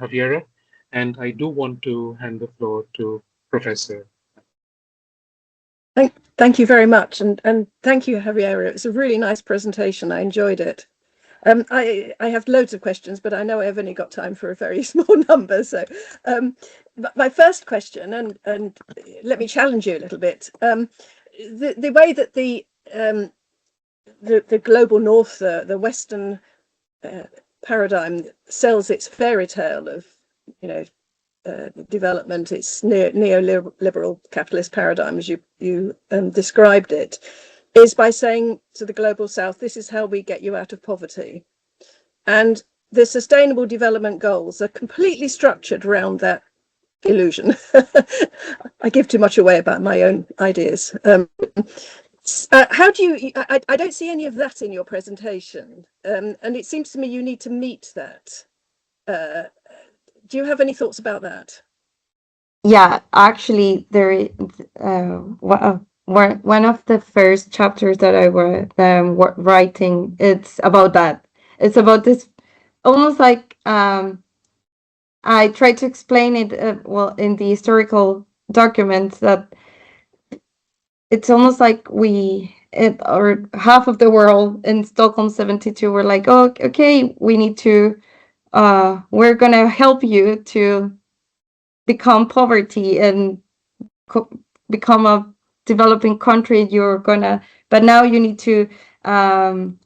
Javiera, and I do want to hand the floor to Professor. Thank you very much, and thank you, Javiera. It was a really nice presentation. I enjoyed it. I have loads of questions, but I know I've only got time for a very small number. So my first question, and let me challenge you a little bit. The way that the global north, the Western paradigm sells its fairy tale of, development, its neoliberal capitalist paradigm, as you described it, is by saying to the global south, this is how we get you out of poverty. And the Sustainable Development Goals are completely structured around that illusion. I give too much away about my own ideas. How do you, I don't see any of that in your presentation. And it seems to me you need to meet that. Do you have any thoughts about that? Yeah, actually, there one of the first chapters that I was writing, it's about that. It's about this, almost like I tried to explain it well in the historical documents, that it's almost like or half of the world in Stockholm 72 were like, oh, okay, we need to, we're gonna help you to become poverty and become a developing country. But now you need to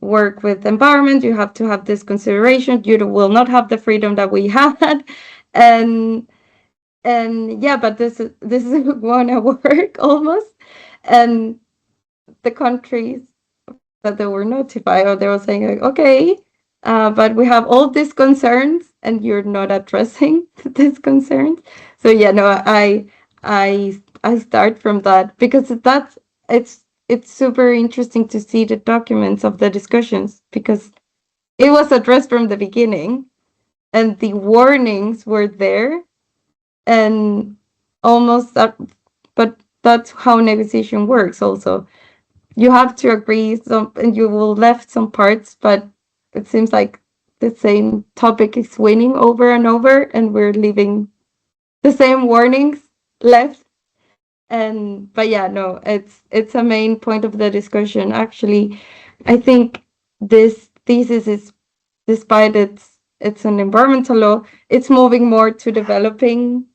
work with environment. You have to have this consideration. You will not have the freedom that we had, and yeah, but this is wanna work almost. And the countries that they were notified, or they were saying like, okay, but we have all these concerns and you're not addressing these concerns. So yeah, no, I start from that, because it's super interesting to see the documents of the discussions, because it was addressed from the beginning and the warnings were there, and almost that, but that's how negotiation works also. You have to agree and you will left some parts, but it seems like the same topic is winning over and over, and we're leaving the same warnings left. But yeah, no, it's a main point of the discussion. Actually, I think this thesis is, despite it's an environmental law, it's moving more to developing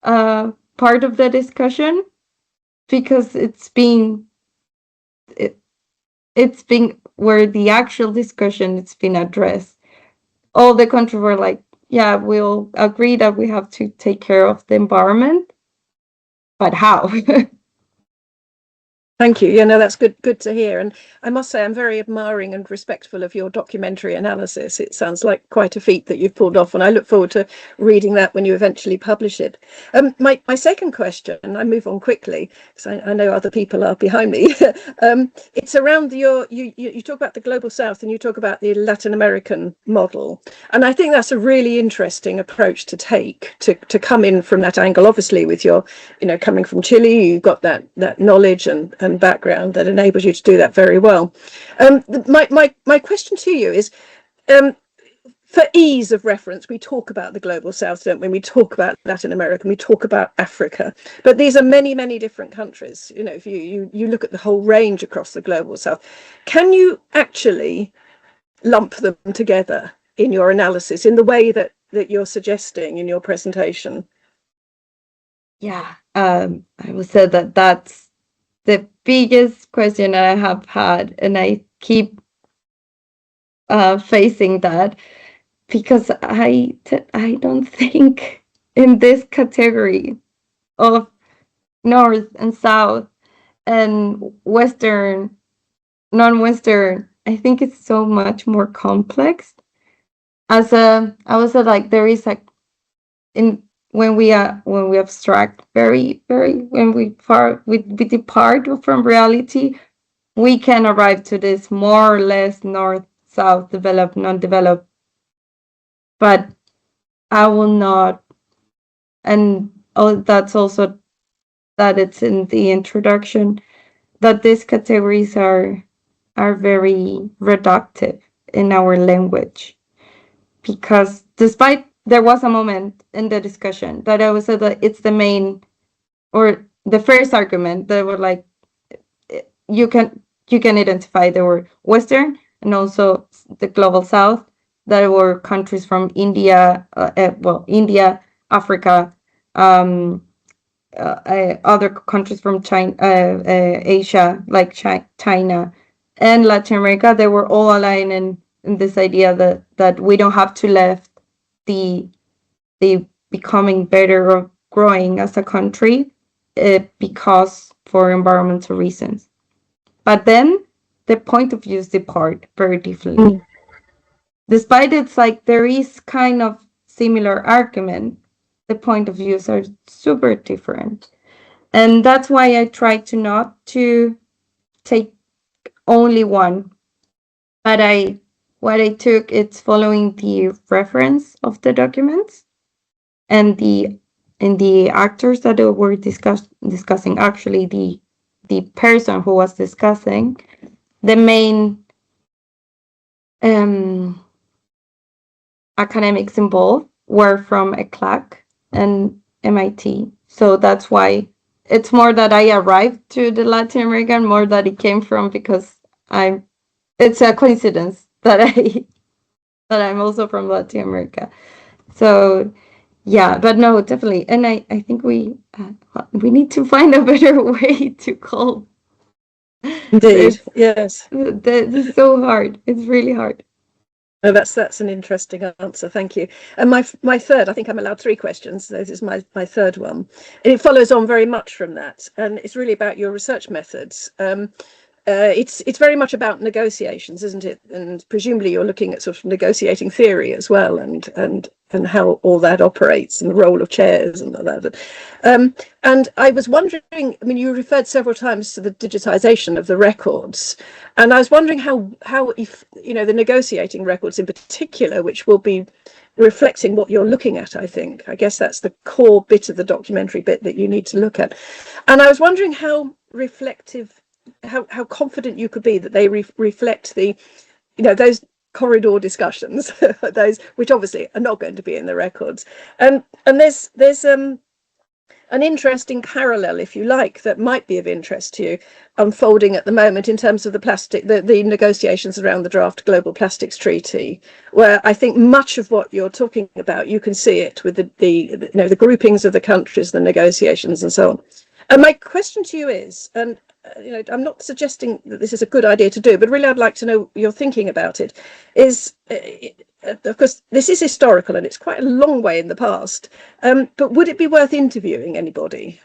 part of the discussion, because it's been where the actual discussion, it's been addressed. All the countries were like, yeah, we'll agree that we have to take care of the environment, but how? Thank you. Yeah, no, that's good to hear. And I must say, I'm very admiring and respectful of your documentary analysis. It sounds like quite a feat that you've pulled off, and I look forward to reading that when you eventually publish it. My second question, and I move on quickly because I know other people are behind me. It's around you talk about the Global South, and you talk about the Latin American model. And I think that's a really interesting approach to take, to come in from that angle. Obviously, with your, coming from Chile, you've got that knowledge and background that enables you to do that very well. My question to you is, for ease of reference, we talk about the Global South, don't we? We talk about Latin America, we talk about Africa, but these are many, many different countries. If you look at the whole range across the Global South, can you actually lump them together in your analysis in the way that you're suggesting in your presentation? Yeah, I would say that that's the biggest question I have had, and I keep facing that, because I don't think in this category of North and South and Western, non-Western. I think it's so much more complex. I would say, like, there is when we abstract very, very, when we depart from reality, we can arrive to this more or less north-south, developed, non-developed. But I will not, and that's also that it's in the introduction, that these categories are very reductive in our language, because despite there was a moment in the discussion that I would say that it's the main, or the first argument that were like, you can identify there were Western and also the Global South, that were countries from India, India, Africa, other countries from China, Asia, like China, and Latin America. They were all aligned in this idea that we don't have to left the becoming better or growing as a country because for environmental reasons. But then the point of views depart very differently. Despite it's like there is kind of similar argument, the point of views are super different. And that's why I try to not to take only one. But what I took, it's following the reference of the documents and the actors that were discussing, actually the person who was discussing, the main academics involved were from ECLAC and MIT. So that's why it's more that I arrived to the Latin American, more that it came from, because it's a coincidence that I'm also from Latin America. So yeah, but no, definitely. And I think we need to find a better way to call. Indeed, yes. This is so hard. It's really hard. Oh, that's an interesting answer. Thank you. And my third, I think I'm allowed 3 questions. This is my third one. And it follows on very much from that. And it's really about your research methods. It's very much about negotiations, isn't it? And presumably you're looking at sort of negotiating theory as well, and how all that operates, and the role of chairs and all that. And I was wondering, I mean, you referred several times to the digitization of the records, and I was wondering how if, you know, the negotiating records in particular, which will be reflecting what you're looking at, I guess that's the core bit of the documentary bit that you need to look at. And I was wondering how reflective, how confident you could be that they reflect the, you know, those corridor discussions, those which obviously are not going to be in the records. And there's an interesting parallel, if you like, that might be of interest to you, unfolding at the moment in terms of the negotiations around the draft Global Plastics Treaty, where I think much of what you're talking about, you can see it with the groupings of the countries, the negotiations, and so on. And my question to you is, and you know, I'm not suggesting that this is a good idea to do, but really I'd like to know your thinking about it, is, of course, this is historical and it's quite a long way in the past, but would it be worth interviewing anybody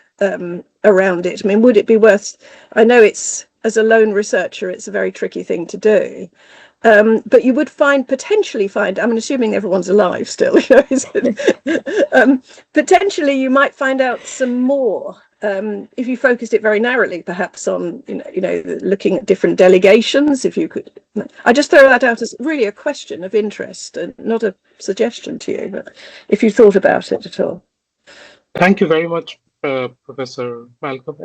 around it? I mean, would it be worth, I know it's, as a lone researcher, it's a very tricky thing to do, but you would potentially find, I'm assuming everyone's alive still, you know, potentially you might find out some more. If you focused it very narrowly, perhaps on, you know, looking at different delegations, if you could, I just throw that out as really a question of interest and not a suggestion to you, but if you thought about it at all. Thank you very much, Professor Malcolm.